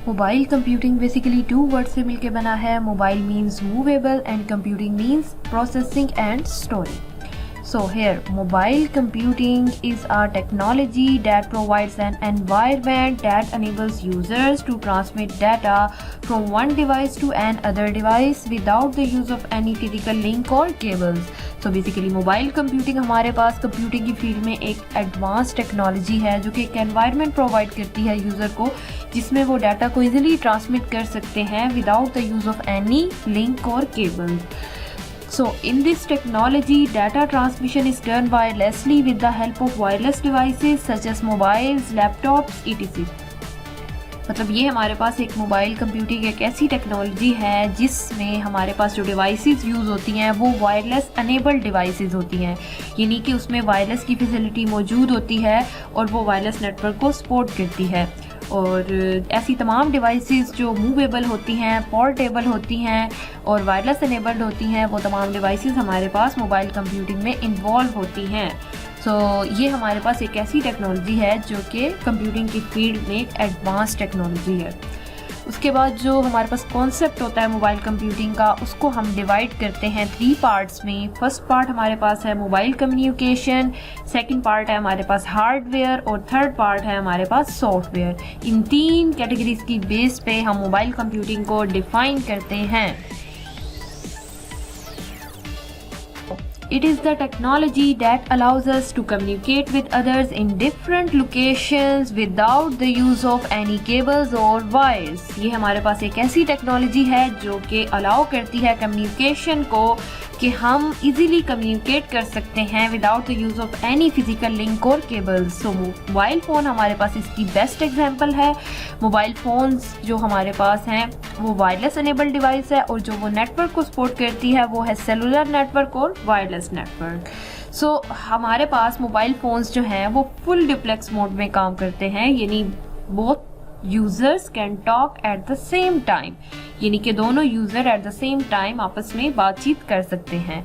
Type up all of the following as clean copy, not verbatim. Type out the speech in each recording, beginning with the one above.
Mobile computing basically 2 word से मिलकर बना है। Mobile means movable and computing means processing and storing. So here, mobile computing is a technology that provides an environment that enables users to transmit data from one device to another device without the use of any physical link or cables. So basically mobile computing हमारे पास computing की field में एक advance technology है जो कि एक environment provide करती है यूज़र को, जिसमें वो डाटा को इजीली ट्रांसमिट कर सकते हैं without the use of any link और cable. So in this technology, data transmission is done wirelessly with the help of wireless devices such as mobiles, laptops, etc. मतलब ये हमारे पास एक मोबाइल कंप्यूटिंग एक ऐसी टेक्नोलॉजी है जिसमें हमारे पास जो डिवाइसेस यूज़ होती हैं वो वायरलेस अनेबल्ड डिवाइसेस होती हैं, यानी कि उसमें वायरलेस की फैसिलिटी मौजूद होती है और वो वायरलेस नेटवर्क को सपोर्ट करती है. और ऐसी तमाम डिवाइसेस जो मूवेबल होती हैं, पोर्टेबल होती हैं और वायरलेस अनेबल्ड होती हैं, वो तमाम डिवाइसेस हमारे पास मोबाइल कंप्यूटिंग में इन्वॉल्व होती हैं. ये हमारे पास एक ऐसी टेक्नोलॉजी है जो कि कंप्यूटिंग की फील्ड में एक एडवांस टेक्नोलॉजी है. उसके बाद जो हमारे पास कॉन्सेप्ट होता है मोबाइल कंप्यूटिंग का, उसको हम डिवाइड करते हैं 3 पार्ट्स में. फर्स्ट पार्ट हमारे पास है मोबाइल कम्युनिकेशन, सेकंड पार्ट है हमारे पास हार्डवेयर और थर्ड पार्ट है हमारे पास सॉफ्टवेयर. इन 3 कैटेगरीज की बेस पे हम मोबाइल कंप्यूटिंग को डिफाइन करते हैं. It is the technology that allows us to communicate with others in different locations without the use of any cables or wires. ये हमारे पास एक ऐसी टेक्नोलॉजी है जो कि अलाउ करती है कम्युनिकेशन को कि हम इजीली कम्युनिकेट कर सकते हैं without the use of any physical link और केबल्स. सो मोबाइल फ़ोन हमारे पास इसकी बेस्ट एग्जांपल है. मोबाइल फ़ोन्स जो हमारे पास हैं वो वायरलेस अनेबल्ड डिवाइस है और जो वो नेटवर्क को सपोर्ट करती है वो है सेलुलर नेटवर्क और वायरलेस नेटवर्क. हमारे पास मोबाइल फ़ोन्स जो हैं वो फुल डुप्लेक्स मोड में काम करते हैं, यानी both users can talk at the same time, यानी कि दोनों user at the same time आपस में बातचीत कर सकते हैं.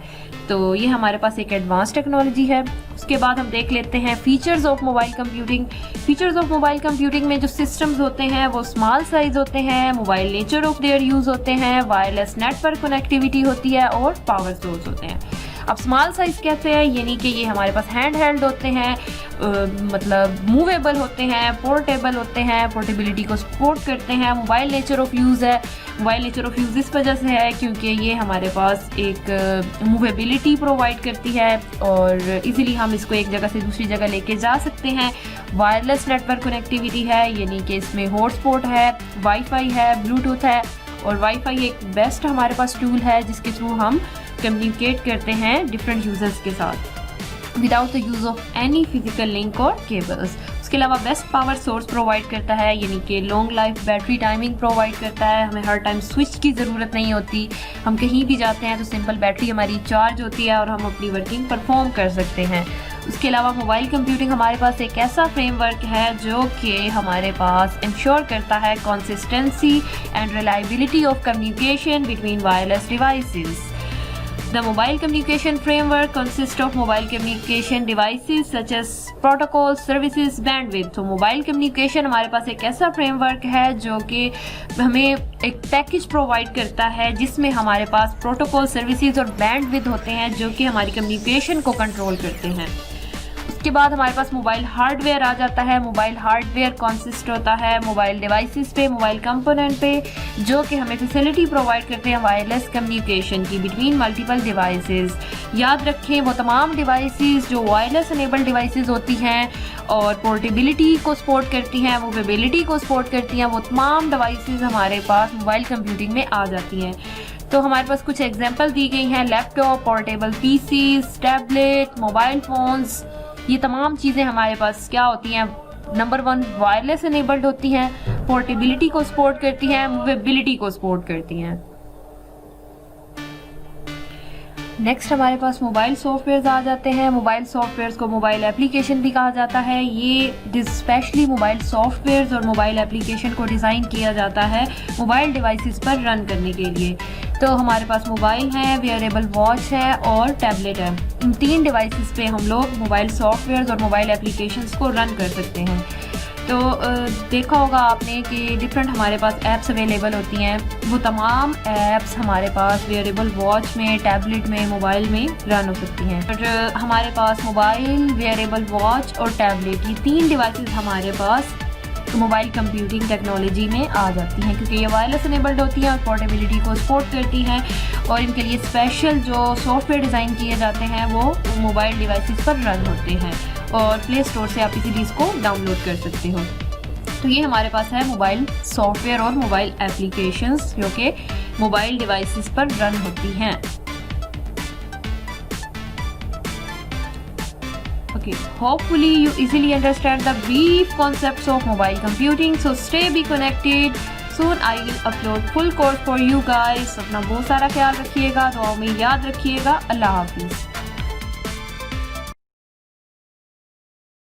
तो ये हमारे पास एक एडवांस टेक्नोलॉजी है. उसके बाद हम देख लेते हैं features of mobile computing. Features of mobile computing में जो सिस्टम्स होते हैं वो स्मॉल साइज होते हैं, mobile nature of their use होते हैं, वायरलेस नेटवर्क कनेक्टिविटी होती है और पावर सोर्स होते हैं. अब स्मॉल साइज कहते हैं यानी कि ये हमारे पास हैंड हेल्ड होते हैं, मतलब मूवेबल होते हैं, पोर्टेबल होते हैं, पोर्टेबिलिटी को सपोर्ट करते हैं. मोबाइल नेचर ऑफ यूज़ है. मोबाइल नेचर ऑफ यूज़ इस वजह से है क्योंकि ये हमारे पास एक मूवेबिलिटी प्रोवाइड करती है और इजीली हम इसको एक जगह से दूसरी जगह लेके जा सकते हैं. वायरलेस नेटवर्क कनेक्टिविटी है, यानी कि इसमें हॉटस्पॉट है, वाईफाई है, ब्लूटूथ है. और वाईफाई एक बेस्ट हमारे पास टूल है जिसके थ्रू हम कम्युनिकेट करते हैं डिफरेंट यूजर्स के साथ without the use of any physical link और केबल्स. उसके अलावा बेस्ट पावर सोर्स प्रोवाइड करता है, यानी कि long life battery timing provide करता है. हमें हर टाइम स्विच की ज़रूरत नहीं होती. हम कहीं भी जाते हैं तो सिंपल बैटरी हमारी चार्ज होती है और हम अपनी वर्किंग परफॉर्म कर सकते हैं. उसके अलावा मोबाइल कंप्यूटिंग हमारे पास एक ऐसा फ्रेमवर्क है जो कि हमारे पास इंश्योर करता है consistency and reliability of communication between wireless devices. The mobile communication framework consists of mobile communication devices such as protocols, services, bandwidth. तो मोबाइल कम्युनिकेशन हमारे पास एक ऐसा फ्रेमवर्क है जो कि हमें एक पैकेज प्रोवाइड करता है जिसमें हमारे पास प्रोटोकॉल, सर्विसेज और बैंडविड्थ होते हैं जो कि हमारी कम्युनिकेशन को कंट्रोल करते हैं. उसके बाद हमारे पास मोबाइल हार्डवेयर आ जाता है. मोबाइल हार्डवेयर कंसिस्ट होता है मोबाइल डिवाइसेस पे, मोबाइल कंपोनेंट पे, जो कि हमें फैसिलिटी प्रोवाइड करते हैं वायरलेस कम्युनिकेशन की बिटवीन मल्टीपल डिवाइसेस. याद रखें वो तमाम डिवाइसेस जो वायरलेस अनेबल्ड डिवाइसेस होती हैं और पोर्टेबिलिटी को सपोर्ट करती हैं, मूवेबिलिटी को सपोर्ट करती हैं, वो तमाम डिवाइसेस हमारे पास मोबाइल कंप्यूटिंग में आ जाती हैं. तो हमारे पास कुछ एग्जांपल दी गई हैं: laptop, portable PCs, tablet, mobile phones. ये तमाम चीज़ें हमारे पास क्या होती हैं? नंबर 1 वायरलेस इनेबल्ड होती हैं, पोर्टेबिलिटी को सपोर्ट करती हैं, मूवेबिलिटी को सपोर्ट करती हैं. नेक्स्ट हमारे पास मोबाइल सॉफ्टवेयर आ जाते हैं। मोबाइल सॉफ्टवेयर को मोबाइल एप्लीकेशन भी कहा जाता है। ये स्पेशली मोबाइल सॉफ्टवेयर और मोबाइल एप्लीकेशन को डिज़ाइन किया जाता है मोबाइल डिवाइसेस पर रन करने के लिए। तो हमारे पास मोबाइल है, वेयरेबल वॉच है और टैबलेट है। इन 3 डिवाइसेस पे हम लोग मोबाइल सॉफ्टवेयर और मोबाइल एप्लीकेशंस को रन कर सकते हैं। तो देखा होगा आपने कि डिफरेंट हमारे पास ऐप्स अवेलेबल होती हैं। वो तमाम ऐप्स हमारे पास वेयरेबल वॉच में, टैबलेट में, मोबाइल में रन हो सकती हैं। और हमारे पास मोबाइल, वेयरेबल वॉच और टैबलेट, ये 3 डिवाइसेस हमारे पास मोबाइल कंप्यूटिंग टेक्नोलॉजी में आ जाती हैं, क्योंकि ये वायरलेस इनेबल्ड होती हैं और पोर्टेबिलिटी को सपोर्ट करती हैं। और इनके लिए स्पेशल जो सॉफ्टवेयर डिज़ाइन किए जाते हैं वो मोबाइल डिवाइसेस पर रन होते हैं और प्ले स्टोर से आप इजीली इसको डाउनलोड कर सकते हो। तो ये हमारे पास है मोबाइल सॉफ्टवेयर और मोबाइल एप्लीकेशंस जो कि मोबाइल डिवाइसेस पर रन होती हैं। Okay, hopefully you easily understand the brief concepts of mobile computing. So stay be connected. Soon I will upload full course for you guys. अपना बहुत सारा ख्याल रखिएगा, दुआ में याद रखिएगा। अल्लाह हाफिज़।